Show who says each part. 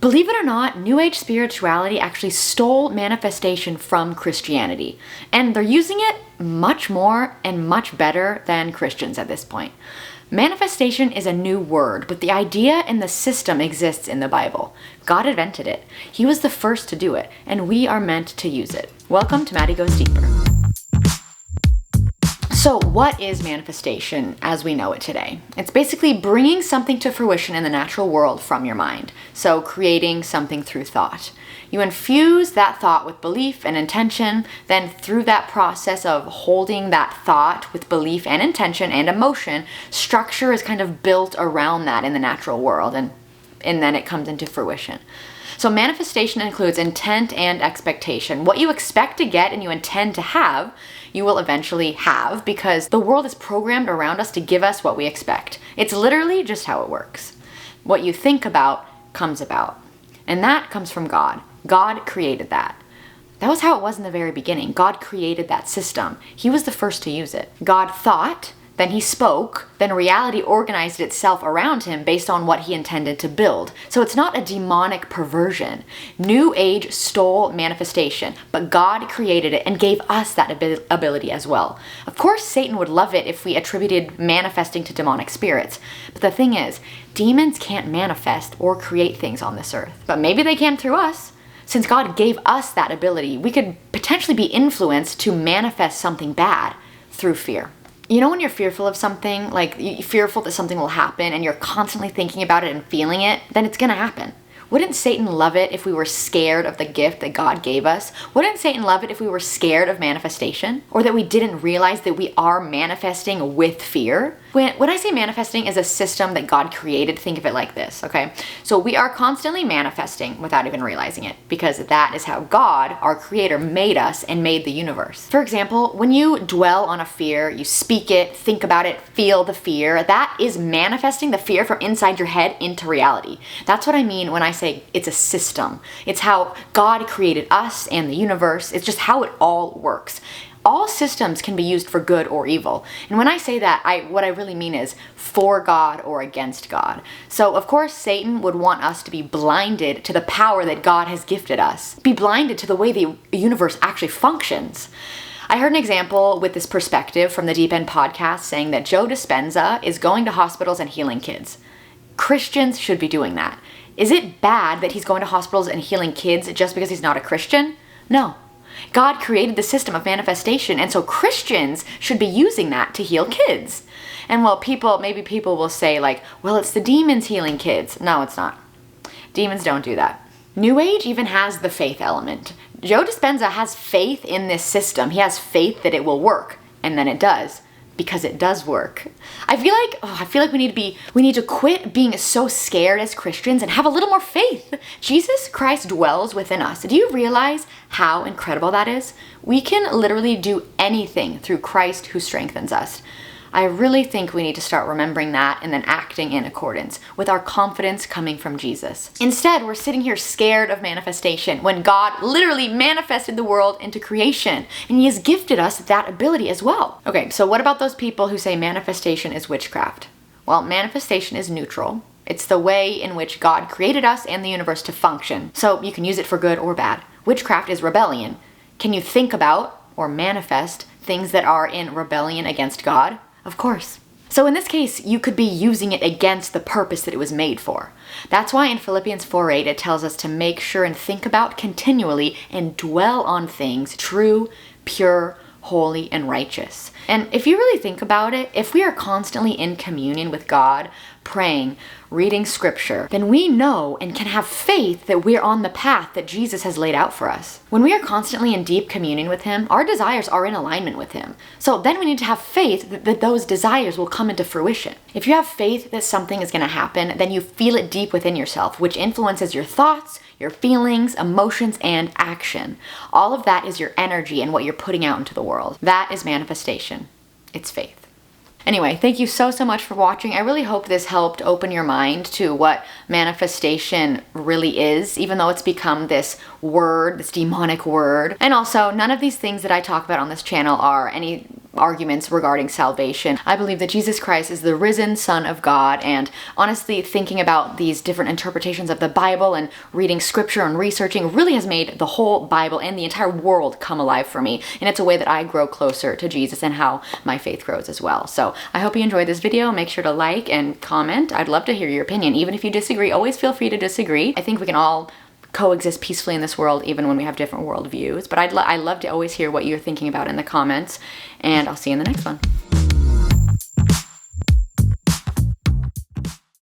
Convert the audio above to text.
Speaker 1: Believe it or not, New Age spirituality actually stole manifestation from Christianity, and they're using it much more and much better than Christians at this point. Manifestation is a new word, but the idea and the system exists in the Bible. God invented it. He was the first to do it, and we are meant to use it. Welcome to Maddie Goes Deeper. So what is manifestation as we know it today? It's basically bringing something to fruition in the natural world from your mind. So creating something through thought. You infuse that thought with belief and intention, then through that process of holding that thought with belief and intention and emotion, structure is kind of built around that in the natural world, and then it comes into fruition. So manifestation includes intent and expectation. What you expect to get and you intend to have, you will eventually have, because the world is programmed around us to give us what we expect. It's literally just how it works. What you think about comes about. And that comes from God. God created that. That was how it was in the very beginning. God created that system. He was the first to use it. God thought, then he spoke, then reality organized itself around him based on what he intended to build. So it's not a demonic perversion. New Age stole manifestation, but God created it and gave us that ability as well. Of course, Satan would love it if we attributed manifesting to demonic spirits. But the thing is, demons can't manifest or create things on this earth. But maybe they can through us. Since God gave us that ability, we could potentially be influenced to manifest something bad through fear. You know when you're fearful of something, like you're fearful that something will happen and you're constantly thinking about it and feeling it, then it's gonna happen. Wouldn't Satan love it if we were scared of the gift that God gave us? Wouldn't Satan love it if we were scared of manifestation? Or that we didn't realize that we are manifesting with fear? When I say manifesting is a system that God created, think of it like this, okay? So we are constantly manifesting without even realizing it, because that is how God, our creator, made us and made the universe. For example, when you dwell on a fear, you speak it, think about it, feel the fear, that is manifesting the fear from inside your head into reality. That's what I mean when I say it's a system. It's how God created us and the universe. It's just how it all works. All systems can be used for good or evil. And when I say that, what I really mean is for God or against God. So of course, Satan would want us to be blinded to the power that God has gifted us. Be blinded to the way the universe actually functions. I heard an example with this perspective from the Deep End podcast saying that Joe Dispenza is going to hospitals and healing kids. Christians should be doing that. Is it bad that he's going to hospitals and healing kids just because he's not a Christian? No. God created the system of manifestation, and so Christians should be using that to heal kids. And maybe people will say like, well, it's the demons healing kids. No, it's not. Demons don't do that. New Age even has the faith element. Joe Dispenza has faith in this system. He has faith that it will work, and then it does. Because it does work. I feel like we need to quit being so scared as Christians and have a little more faith. Jesus Christ dwells within us. Do you realize how incredible that is? We can literally do anything through Christ who strengthens us. I really think we need to start remembering that and then acting in accordance with our confidence coming from Jesus. Instead, we're sitting here scared of manifestation when God literally manifested the world into creation, and he has gifted us that ability as well. Okay, so what about those people who say manifestation is witchcraft? Well, manifestation is neutral. It's the way in which God created us and the universe to function. So you can use it for good or bad. Witchcraft is rebellion. Can you think about or manifest things that are in rebellion against God? Of course. So in this case, you could be using it against the purpose that it was made for. That's why in Philippians 4:8 it tells us to make sure and think about continually and dwell on things true, pure, holy, and righteous. And if you really think about it, if we are constantly in communion with God, praying, reading scripture, then we know and can have faith that we're on the path that Jesus has laid out for us. When we are constantly in deep communion with him, our desires are in alignment with him. So then we need to have faith that those desires will come into fruition. If you have faith that something is going to happen, then you feel it deep within yourself, which influences your thoughts, your feelings, emotions, and action. All of that is your energy and what you're putting out into the world. That is manifestation. It's faith. Anyway, thank you so much for watching. I really hope this helped open your mind to what manifestation really is, even though it's become this word, this demonic word. And also, none of these things that I talk about on this channel are any arguments regarding salvation. I believe that Jesus Christ is the risen Son of God, and honestly, thinking about these different interpretations of the Bible and reading scripture and researching really has made the whole Bible and the entire world come alive for me, and it's a way that I grow closer to Jesus and how my faith grows as well. So I hope you enjoyed this video. Make sure to like and comment. I'd love to hear your opinion. Even if you disagree, always feel free to disagree. I think we can all coexist peacefully in this world even when we have different worldviews. But I love to always hear what you're thinking about in the comments, and I'll see you in the next one.